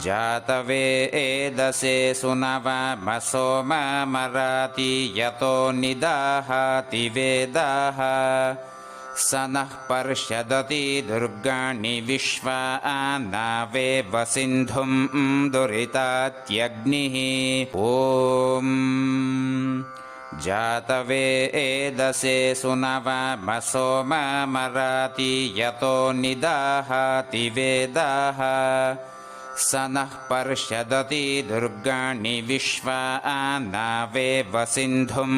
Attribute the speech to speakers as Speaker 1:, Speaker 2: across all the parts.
Speaker 1: जातवेदसे सुनवमसो ममराति यतो निदाहाति वेदाः स नः पर्षदति दुर्गाणि विश्वानावेव सिन्धुं दुरितात्यग्निः ॐ जातवेदसे सुनवमसो ममराति यतो निदाहाति वेदाः स नः पर्षदति दुर्गाणि विश्वानावेव सिन्धुं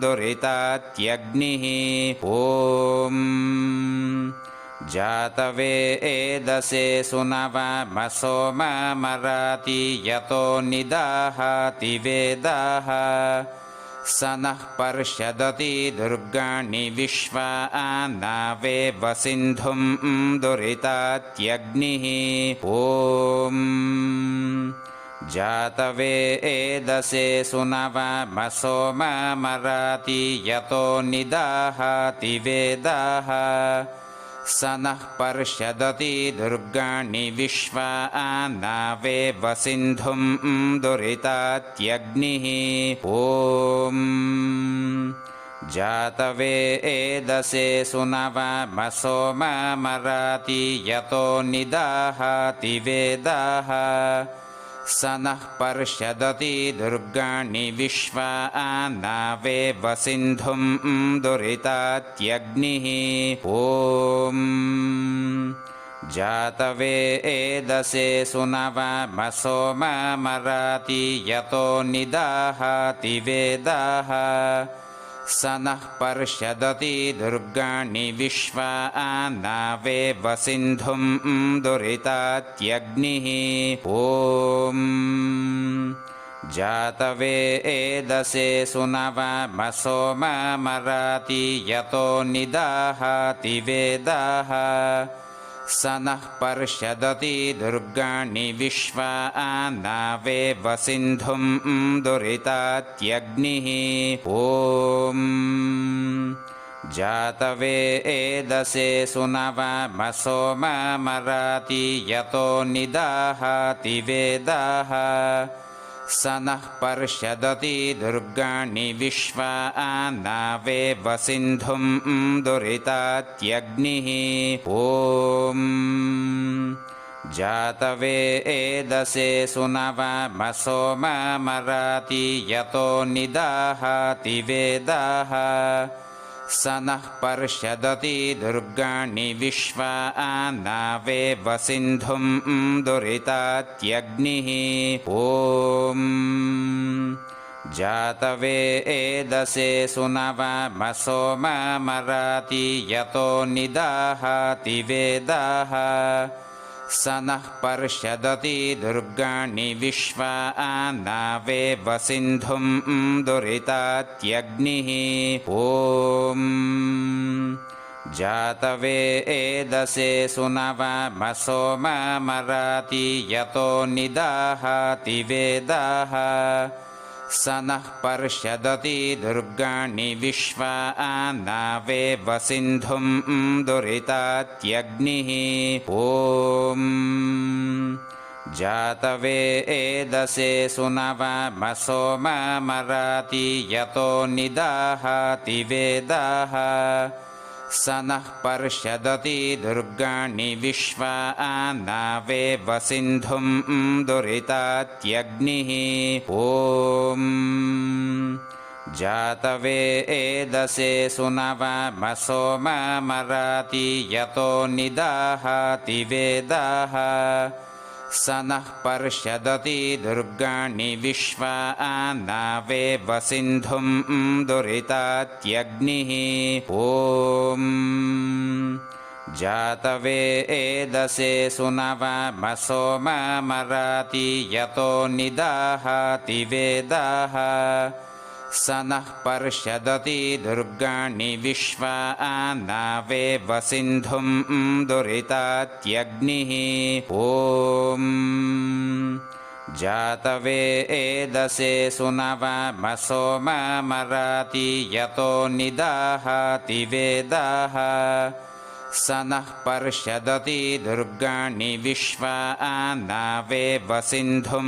Speaker 1: दुरितात्यग्निः ॐ जातवेदसे सुनवमसो ममराति यतो निदाहाति वेदाः स नः पर्षदति दुर्गाणि विश्वानावेव सिन्धुं दुरितात्यग्निः ॐ जातवेदसे सुनवमसो ममराति यतो निदाहाति वेदाः स नः पर्षदति दुर्गाणि विश्वानावेव सिन्धुं दुरितात्यग्निः ॐ जातवेदसे सुनवमसो ममराति यतो निदाहाति वेदाः स नः पर्षदति दुर्गाणि विश्वानावेव सिन्धुं दुरितात्यग्निः ॐ जातवेदसे सुनवमसो ममराति यतो निदाहाति वेदाः स नः पर्षदति दुर्गाणि विश्वानावेव सिन्धुं दुरितात्यग्निः ॐ जातवेदसे सुनवमसो ममराति यतो निदाहाति वेदाः स नः पर्षदति दुर्गाणि विश्वानावेव सिन्धुं दुरितात्यग्निः ॐ जातवेदसे सुनवमसो ममराति यतो निदाहाति वेदाः स नः पर्षदति दुर्गाणि विश्वानावेव सिन्धुं दुरितात्यग्निः ॐ जातवेदसे सुनवमसो ममराति यतो निदाहाति वेदाः स नः पर्षदति दुर्गाणि विश्वानावेव सिन्धुं दुरितात्यग्निः ॐ जातवेदसे सुनवमसो ममराति यतो निदाहाति वेदाः स नः पर्षदति दुर्गाणि विश्वानावेव सिन्धुं दुरितात्यग्निः ॐ जातवेदसे सुनवमसो ममराति यतो निदाहाति वेदाः स नः पर्षदति दुर्गाणि विश्वानावेव सिन्धुं दुरितात्यग्निः ॐ जातवेदसे सुनवमसो ममराति यतो निदाहाति वेदाः स नः पर्षदति दुर्गाणि विश्वानावेव सिन्धुं दुरितात्यग्निः ॐ जातवेदसे सुनवमसो ममराति यतो निदाहाति वेदाः स नः पर्षदति दुर्गाणि विश्वानावेव सिन्धुं दुरितात्यग्निः ॐ जातवेदसे सुनवमसो ममराति यतो निदाहाति वेदाः स नः पर्षदति दुर्गाणि विश्वानावेव सिन्धुं दुरितात्यग्निः ॐ जातवेदसे सुनवमसो ममराति यतो निदाहाति वेदाः स नः पर्षदति दुर्गाणि विश्वा नावेव सिन्धुं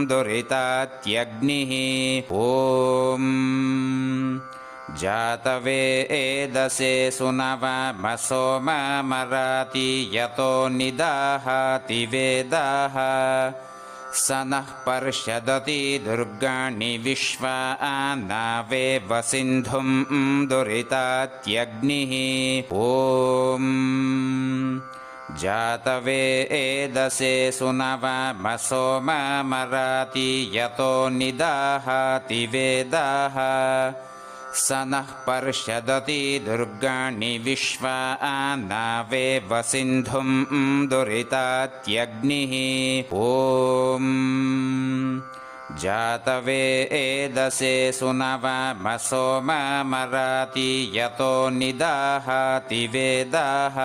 Speaker 1: दुरितात्यग्निः ॐ जातवेदसे सुनवमसो ममराति यतो निदाहाति वेदाः स नः पर्षदति दुर्गाणि विश्वा नावेव सिन्धुं दुरितात्यग्निः ॐ जातवेदसे सुनवमसो ममराति यतो निदाहाति वेदाः स नः पर्षदति दुर्गाणि विश्वा नावेव सिन्धुं दुरितात्यग्निः ॐ जातवेदसे सुनवमसो ममराति यतो निदाहाति वेदाः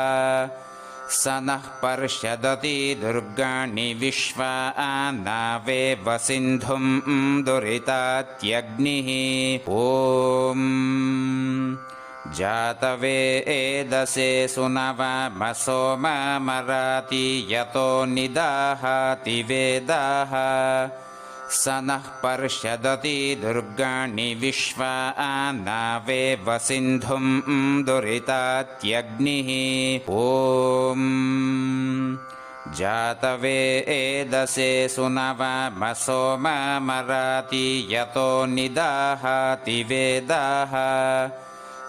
Speaker 1: स नः पर्षदति दुर्गाणि विश्वा नावेव सिन्धुं दुरितात्यग्निः ॐ जातवेदसे सुनवमसो ममराति यतो निदाहाति वेदाः स नः पर्षदति दुर्गाणि विश्वा नावेव सिन्धुं दुरितात्यग्निः ॐ जातवेदसे सुनवमसो ममराति यतो निदाहाति वेदाः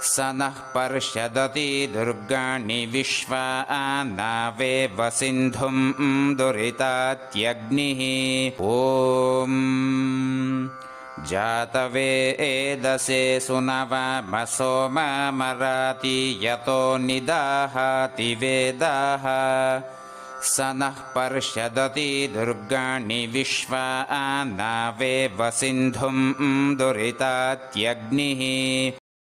Speaker 1: स नः पर्षदति दुर्गाणि विश्वा नावेव सिन्धुं दुरितात्यग्निः ॐ जातवेदसे सुनवमसो ममराति यतो निदाहाति वेदाः स नः पर्षदति दुर्गाणि विश्वा नावेव सिन्धुं दुरितात्यग्निः